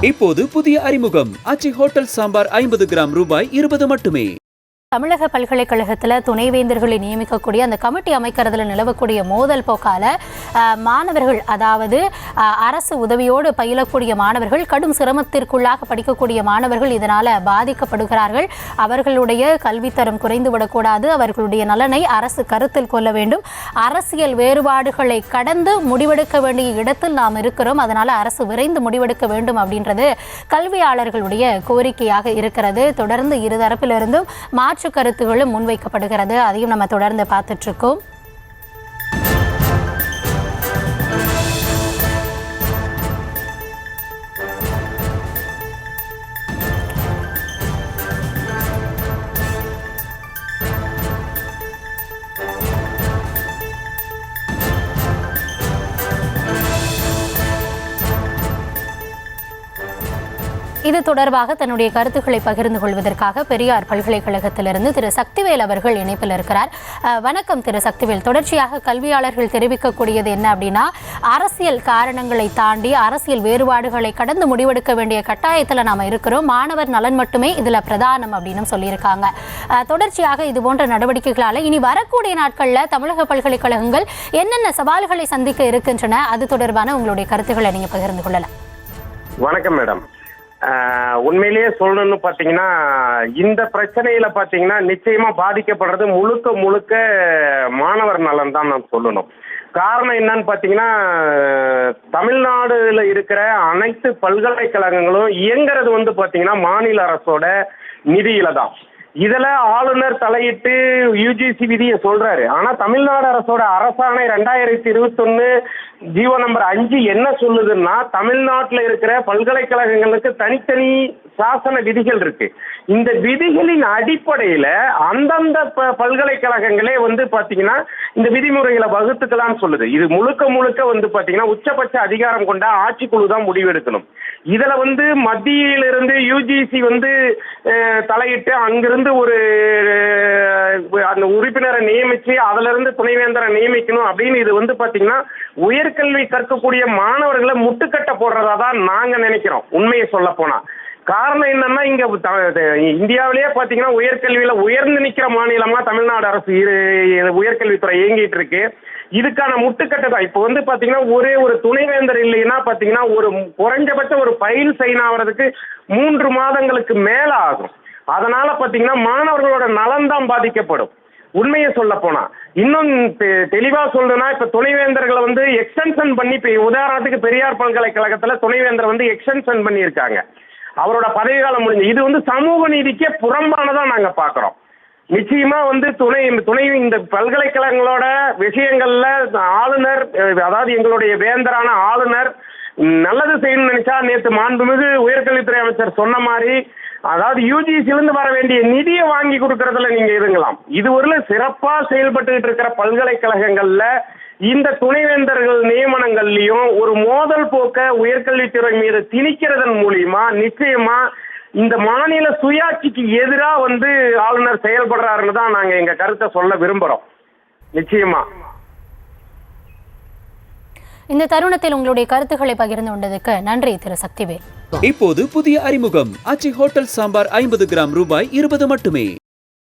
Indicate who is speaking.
Speaker 1: இப்போது புதிய அறிமுகம் ஆச்சி ஹோட்டல் சாம்பார் 50 கிராம் ரூபாய் 20 மட்டுமே.
Speaker 2: தமிழக பல்கலைக்கழகத்தில் துணைவேந்தர்களை நியமிக்கக்கூடிய அந்த கமிட்டி அமைக்கிறதுல நிலவக்கூடிய மோதல் போக்கால மாணவர்கள், அதாவது அரசு உதவியோடு பயிலக்கூடிய மாணவர்கள், கடும் சிரமத்திற்குள்ளாக படிக்கக்கூடிய மாணவர்கள் இதனால் பாதிக்கப்படுகிறார்கள். அவர்களுடைய கல்வித்தரம் குறைந்துவிடக்கூடாது, அவர்களுடைய நலனை அரசு கருத்தில் கொள்ள வேண்டும். அரசியல் வேறுபாடுகளை கடந்து முடிவெடுக்க வேண்டிய இடத்தில் நாம் இருக்கிறோம். அதனால் அரசு விரைந்து முடிவெடுக்க வேண்டும் அப்படின்றது கல்வியாளர்களுடைய கோரிக்கையாக இருக்கிறது. தொடர்ந்து இருதரப்பிலிருந்தும் மாற்று கருத்துகளும் முன்வைக்கப்படுகிறது. அதையும் நம்ம தொடர்ந்து பார்த்துட்டு இருக்கோம். இது தொடர்பாக தன்னுடைய கருத்துக்களை பகிர்ந்து கொள்வதற்காக பெரியார் பல்கலைக்கழகத்திலிருந்து திரு சக்திவேல் அவர்கள் இணைப்பில் இருக்கிறார். வணக்கம் திரு சக்திவேல். தொடர்ச்சியாக கல்வியாளர்கள் தெரிவிக்கக்கூடியது என்ன அப்படின்னா, அரசியல் காரணங்களை தாண்டி அரசியல் வேறுபாடுகளை கடந்து முடிவெடுக்க வேண்டிய கட்டாயத்தில் நாம் இருக்கிறோம். மாணவர் நலன் மட்டுமே இதில் பிரதானம் அப்படின்னு சொல்லியிருக்காங்க. தொடர்ச்சியாக இது போன்ற நடவடிக்கைகளால் இனி வரக்கூடிய நாட்களில் தமிழக பல்கலைக்கழகங்கள் என்னென்ன சவால்களை சந்திக்க இருக்கின்றன, அது தொடர்பான உங்களுடைய கருத்துக்களை நீங்கள் பகிர்ந்து கொள்ளலாம்.
Speaker 3: வணக்கம் மேடம். உண்மையிலேயே சொல்லணும்னு பார்த்தீங்கன்னா, இந்த பிரச்சனையில பார்த்தீங்கன்னா நிச்சயமா பாதிக்கப்படுறது முழுக்க மாணவர் நலன் தான் நாம் சொல்லணும். காரணம் என்னன்னு பார்த்தீங்கன்னா, தமிழ்நாடுல இருக்கிற அனைத்து பல்கலைக்கழகங்களும் இயங்குறது வந்து பார்த்தீங்கன்னா மாநில அரசோட நிதியில தான். இதுல ஆளுநர் தலையிட்டு யுஜிசி விதியை சொல்றாரு. ஆனா தமிழ்நாடு அரசோட அரசாணை 2021 ஜீவோ நம்பர் 5 என்ன சொல்லுதுன்னா, தமிழ்நாட்டில் இருக்கிற பல்கலைக்கழகங்களுக்கு தனித்தனி சாசன விதிகள் இருக்கு. இந்த விதிகளின் அடிப்படையில அந்தந்த பல்கலைக்கழகங்களே வந்து பாத்தீங்கன்னா இந்த விதிமுறைகளை வகுத்துக்கலாம்னு சொல்லுது. இது முழுக்க வந்து பாத்தீங்கன்னா உச்சபட்ச அதிகாரம் கொண்ட ஆட்சிக்குழு தான் முடிவெடுக்கணும். இதுல வந்து மத்தியிலிருந்து யுஜிசி வந்து தலையிட்டு அங்கிருந்து ஒரு அந்த உறுப்பினரை நியமிச்சு அதுல இருந்து துணைவேந்தரை நியமிக்கணும் அப்படின்னு இது வந்து பாத்தீங்கன்னா உயர்கல்வி கற்கக்கூடிய மாணவர்களை முட்டுக்கட்ட போடுறதா தான் நாங்க நினைக்கிறோம். உண்மையை சொல்ல போனா காரணம் என்னன்னா, இங்க இந்தியாவிலேயே பாத்தீங்கன்னா உயர்கல்வியில உயர்ந்து நிக்கிற மாநிலமா தமிழ்நாடு அரசு உயர்கல்வித்துறை இயங்கிட்டு இருக்கு. இதுக்கான முட்டுக்கட்டை தான் இப்போ வந்து பாத்தீங்கன்னா ஒரே ஒரு துணைவேந்தர் இல்லைன்னா பாத்தீங்கன்னா ஒரு குறைஞ்சபட்ச ஒரு ஃபைல் சைன் ஆகிறதுக்கு 3 மாதங்களுக்கு மேல ஆகும். அதனால பாத்தீங்கன்னா மாணவர்களோட நலன் தான் பாதிக்கப்படும். உண்மையை சொல்ல போனா இன்னும் தெளிவா சொல்றேன்னா, இப்ப துணைவேந்தர்களை வந்து எக்ஸ்டென்ஷன் பண்ணி, இப்ப உதாரணத்துக்கு பெரியார் பல்கலைக்கழகத்துல துணைவேந்தர் வந்து எக்ஸ்டென்ஷன் பண்ணியிருக்காங்க. அவரோட பதவி காலம் முடிஞ்சு. இது வந்து சமூக நீதிக்கே புறம்பானதா நாங்க பாக்குறோம். நிச்சயமா வந்து துணை இந்த பல்கலைக்கழகங்களோட விஷயங்கள்ல ஆளுநர், அதாவது எங்களுடைய வேந்தரான ஆளுநர் நல்லது செய்யணும்னு நினைச்சா நேற்று மாண்புமிகு உயர்கல்வித்துறை அமைச்சர் சொன்ன மாதிரி, அதாவது யுஜிசிலிருந்து வர வேண்டிய நிதியை வாங்கி கொடுக்கறதுல நீங்க இருங்கலாம். இது ஒரு சிறப்பா செயல்பட்டு இருக்கிற பல்கலைக்கழகங்கள்ல இந்த துணைவேந்தர்கள் நியமனங்கள்லயும் ஒரு மோதல் போக்க உயர்கல்வித்துறை மீது திணிக்கிறதன் மூலியமா நிச்சயமா இந்த மாநில சுயாட்சிக்கு எதிராக வந்து ஆளுநர் செயல்படுறாருன்னு தான் நாங்க எங்க கருத்தை சொல்ல விரும்புறோம். நிச்சயமா
Speaker 2: இந்த தருணத்தில் உங்களுடைய கருத்துக்களை பகிர்ந்து கொண்டதுக்கு நன்றி திரு சக்திவேல்.
Speaker 1: இப்போது புதிய அறிமுகம் ஆச்சி ஹோட்டல் சாம்பார் 50 கிராம் ரூபாய் 20 மட்டுமே.